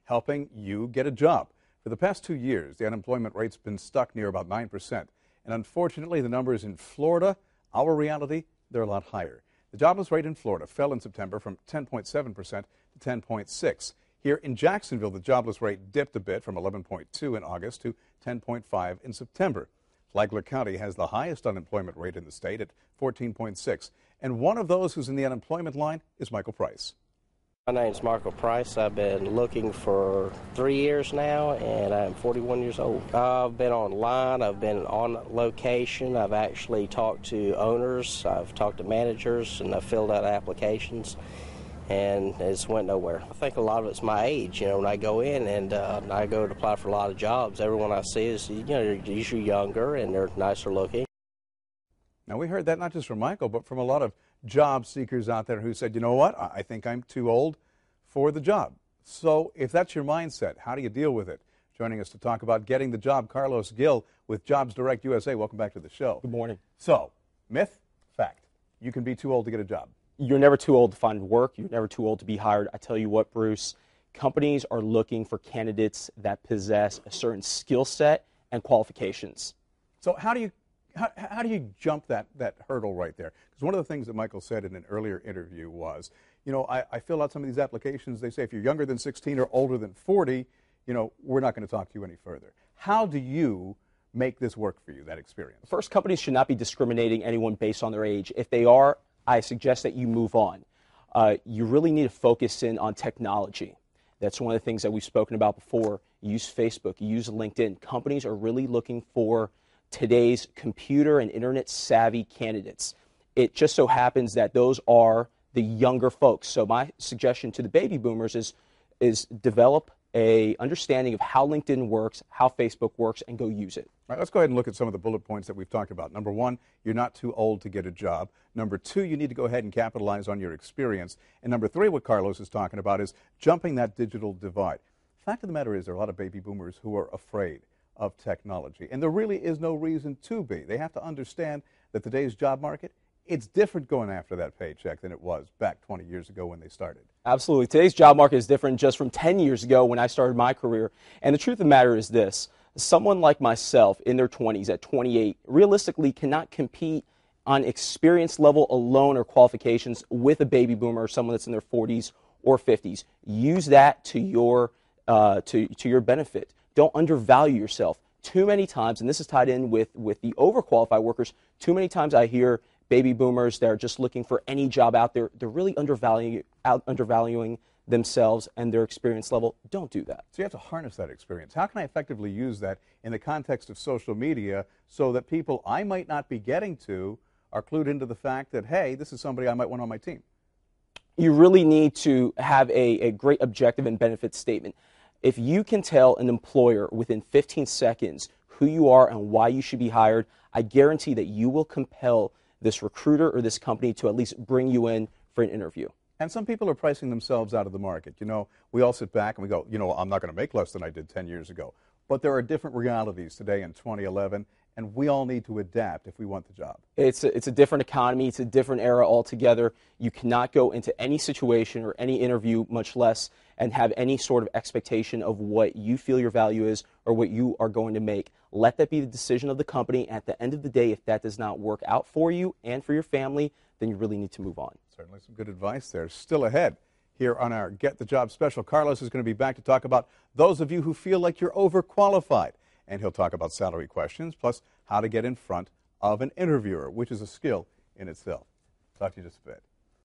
helping you get a job. For the past 2 years, the unemployment rate's been stuck near about 9%. And unfortunately, the numbers in Florida, our reality, they're a lot higher. The jobless rate in Florida fell in September from 10.7% to 10.6%. Here in Jacksonville, the jobless rate dipped a bit from 11.2 in August to 10.5 in September. Flagler County has the highest unemployment rate in the state at 14.6. And one of those who's in the unemployment line is Michael Price. My name's Michael Price. I've been looking for 3 years now, and I'm 41 years old. I've been online, I've been on location, I've actually talked to owners, I've talked to managers, and I've filled out applications, and it's went nowhere. I think a lot of it's my age. When I go in and I go to apply for a lot of jobs, everyone I see is, they're usually younger and they're nicer looking. Now, we heard that not just from Michael, but from a lot of job seekers out there who said, you know what, I think I'm too old for the job. So if that's your mindset, how do you deal with it? Joining us to talk about getting the job, Carlos Gill with JobsDirectUSA. Welcome back to the show. Good morning. So, myth, fact, you can be too old to get a job. You're never too old to find work. You're never too old to be hired. I tell you what, Bruce, companies are looking for candidates that possess a certain skill set and qualifications. So how do you jump that hurdle right there? Because one of the things that Michael said in an earlier interview was, I fill out some of these applications. They say if you're younger than 16 or older than 40, we're not going to talk to you any further. How do you make this work for you, that experience? First, companies should not be discriminating anyone based on their age. If they are, I suggest that you move on. You really need to focus in on technology. That's one of the things that we've spoken about before. Use Facebook, use LinkedIn. Companies are really looking for today's computer and internet savvy candidates. It just so happens that those are the younger folks. So my suggestion to the baby boomers is develop a understanding of how LinkedIn works, how Facebook works, and go use it. All right, let's go ahead and look at some of the bullet points that we've talked about. Number one, you're not too old to get a job. Number two, you need to go ahead and capitalize on your experience. And number three, what Carlos is talking about is jumping that digital divide. The fact of the matter is there are a lot of baby boomers who are afraid of technology, and there really is no reason to be. They have to understand that today's job market, it's different going after that paycheck than it was back 20 years ago when they started. Absolutely. Today's job market is different just from 10 years ago when I started my career. And the truth of the matter is this. Someone like myself in their 20s at 28 realistically cannot compete on experience level alone or qualifications with a baby boomer or someone that's in their 40s or 50s. Use that to your benefit. Don't undervalue yourself. Too many times, and this is tied in with the overqualified workers, too many times I hear baby boomers that are just looking for any job out there. They're really undervaluing themselves and their experience level. Don't do that. So you have to harness that experience. How can I effectively use that in the context of social media so that people I might not be getting to are clued into the fact that, hey, this is somebody I might want on my team? You really need to have a great objective and benefit statement. If you can tell an employer within 15 seconds who you are and why you should be hired, I guarantee that you will compel this recruiter or this company to at least bring you in for an interview. And some people are pricing themselves out of the market. We all sit back and we go, I'm not going to make less than I did 10 years ago. But there are different realities today in 2011, and we all need to adapt if we want the job. It's a different economy. It's a different era altogether. You cannot go into any situation or any interview, much less, and have any sort of expectation of what you feel your value is or what you are going to make. Let that be the decision of the company. At the end of the day, if that does not work out for you and for your family, then you really need to move on. Certainly some good advice there. Still ahead here on our Get the Job special. Carlos is going to be back to talk about those of you who feel like you're overqualified. And he'll talk about salary questions, plus how to get in front of an interviewer, which is a skill in itself. Talk to you just a bit.